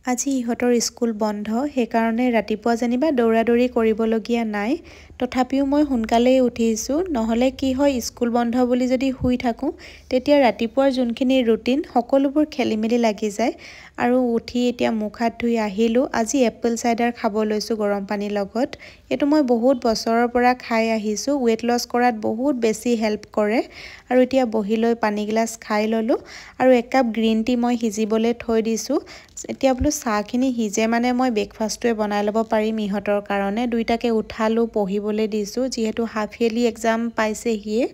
আজি ইহঁতৰ স্কুল বন্ধ সেইকাৰণে ৰাতিপুৱা যেনিবা দৌৰা-দৌৰি কৰিবলগীয়া নাই তথাপিও মই সোনকালেই উঠিছো নহলে কি হয় স্কুল বন্ধ বুলি যদি শুই থাকো তেতিয়া ৰাতিপুৱাৰ যোনখিনি ৰুটিন সকলোবোৰ খেলিমেলি লাগি যায় আৰু উঠি এতিয়া মুখ হাত ধুই আহিলো আজি এপল সাইডাৰ খাব লৈছো গৰম পানীৰ লগত এটো মই বহুত বছৰৰ পৰা খাই আহিছো ওয়েট লস কৰাত বহুত বেছি হেল্প কৰে আৰু এতিয়া বহিলৈ পানী গ্লাস খাই ললো আৰু এক কাপ গ্ৰীণ টি মই হিজিবলৈ থৈ দিছো এতিয়া বলো চাহখিনি হিজে মানে মই ব্ৰেকফাষ্টটোৱে বনাই লব পাৰিম ইহঁতৰ কাৰণে দুইটাকে উঠালো পঢ়িবলৈ দিছো যেহেতু হাফ ইয়াৰলি এক্সাম পাইছে হিয়ে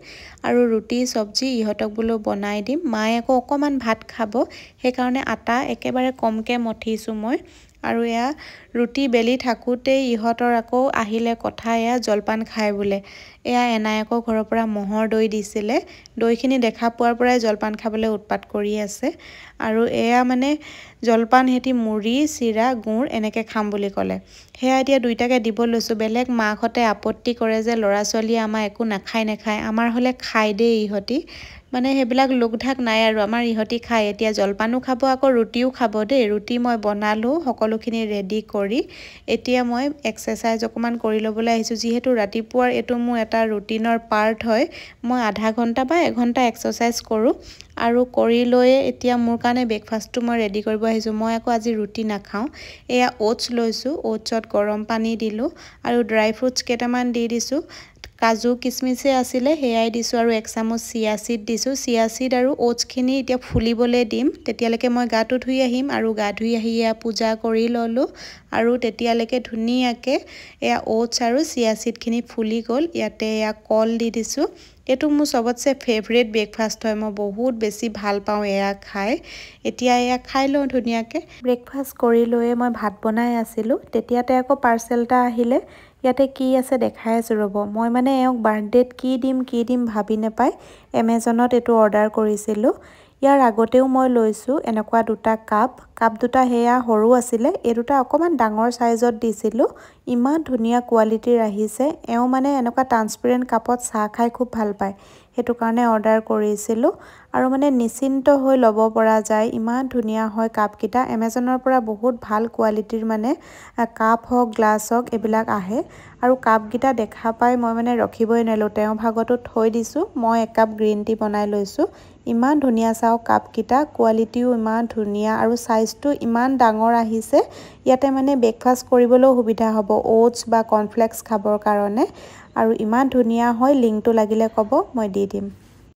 আৰু ৰুটি সবজি ইহঁতক বলো বনাই দিম মায়ে আকৌ অকমান ভাত খাব সেইকাৰণে আটা একেবাৰে কমকে মঠিছো মই আৰু এয়া ৰুটি বেলি থাকোতে ইহঁতৰ আকৌ আহিলে কথা এয়া জলপান খাই বুলে এয়া এনায়কৰ ঘৰৰ পৰা মহৰ দৈ দিছিলে দৈখিনি দেখা পোৱাৰ পৰাই জলপান খাবলৈ উৎপাত কৰি আছে আৰু এয়া মানে জলপান হেতি মুড়ি চিৰা গুৰ এনেকে খাম বুলি ক'লে হেয়া এতিয়া দুইটাকে দিব লৈছো বেলেগ মাখতে আপত্তি কৰে যে লৰা ছোৱালী আমাৰ একো নাখায় আমাৰ হলে খাই দে ইহতি মানে হেবিলাক লোকধাক নাই আৰু আমাৰ ইহতি খায় এতিয়া জলপানো খাব আকৌ ৰুটিও খাব দে ৰুটি মই বনালো সকলোখিনি ৰেডি কৰি এতিয়া মই এক্সাৰসাইজ অকমান কৰি লবলৈ আহিছো যেহেতু ৰাতিপুৱাৰ এটো মোৰ এটা ৰুটিনৰ পাৰ্ট হয় মই আধা ঘন্টা বা 1 ঘন্টা এক্সাৰসাইজ কৰো আৰু কৰি লৈ এতিয়া মোৰ কাৰণে ব্ৰেকফাষ্টটো মই ৰেডি কৰিব আহিছো মই আকৌ আজি ৰুটি নাখাও এয়া ওটছ লৈছো ওটছত গৰম পানী দিলো আৰু ড্ৰাই ফ্ৰুটছ কেটামান দি দিছো কাজু কিসমিসে আছিলে হেয়াই দিছো আৰু 1 চামুচ চিয়া সিড দিছো চিয়া সিড আৰু ওটছ খিনি এতিয়া ফুলিবলৈ দিম তেতিয়ালৈকে মই গাটো ধুই আহিম আৰু গা ধুই আহি পূজা কৰি ললো আৰু তেতিয়ালৈকে ধুনিয়াকে এয়া ওটছ আৰু চিয়া সিড খিনি ফুলি গল ইয়াতে এয়া কল দি দিছো এটো মোৰ সবতছে ফেভাৰিট ব্ৰেকফাষ্ট হয় মই বহুত বেছি ভাল পাওঁ এয়া খাই এতিয়া এয়া খাই লওঁ ধুনিয়াকে ব্ৰেকফাষ্ট কৰি লৈয়ে মই ভাত বনাই আছিলো তেতিয়াতে আকৌ পাৰ্সেলটা আহিলে ইয়াতে কি আছে দেখাই আছো ৰব মই মানে এওক বাৰ্থডেত কি দিম ভাবি নেপাই এমেজনত এটো অৰ্ডাৰ কৰিছিলো ইয়াৰ আগতেও মই লৈছো এনেকুৱা দুটা কাপ দুটা হেয়া সৰু আছিলে এই দুটা অকমান ডাঙৰ সাইজত দিছিলো ইমান ধুনিয়া কোৱালিটিৰ আহিছে এও মানে এনেকুৱা ট্ৰান্সপাৰেন্ট কাপত চাহ খাই খুব ভাল পায় হেতু কাৰণে অৰ্ডাৰ কৰিছিলো আৰু মানে নিশ্চিন্ত হৈ লব পৰা যায় ইমান ধুনিয়া হয় কাপ কিটা এমেজনৰ পৰা বহুত ভাল কোৱালিটিৰ মানে কাপ হক গ্লাছ হক এবিলাক আহে আৰু কাপ কিটা দেখা পাই মই মানে ৰখিবই নেলো তেও ভাগতো থৈ দিছো মই 1 কাপ গ্ৰীণ টি বনাই লৈছো ইমান ধুনিয়া চাও কাপ কিটা কোৱালিটিও ইমান ধুনিয়া আৰু সাইজটো ইমান ডাঙৰ আহিছে ইয়াতে মানে ব্ৰেকফাষ্ট কৰিবলৈ সুবিধা হ'ব ওটছ বা কৰ্নফ্লেক্স খাবৰ কাৰণে আৰু ইমান ধুনিয়া হয় লিংকটো লাগিলে কব মই দি দিম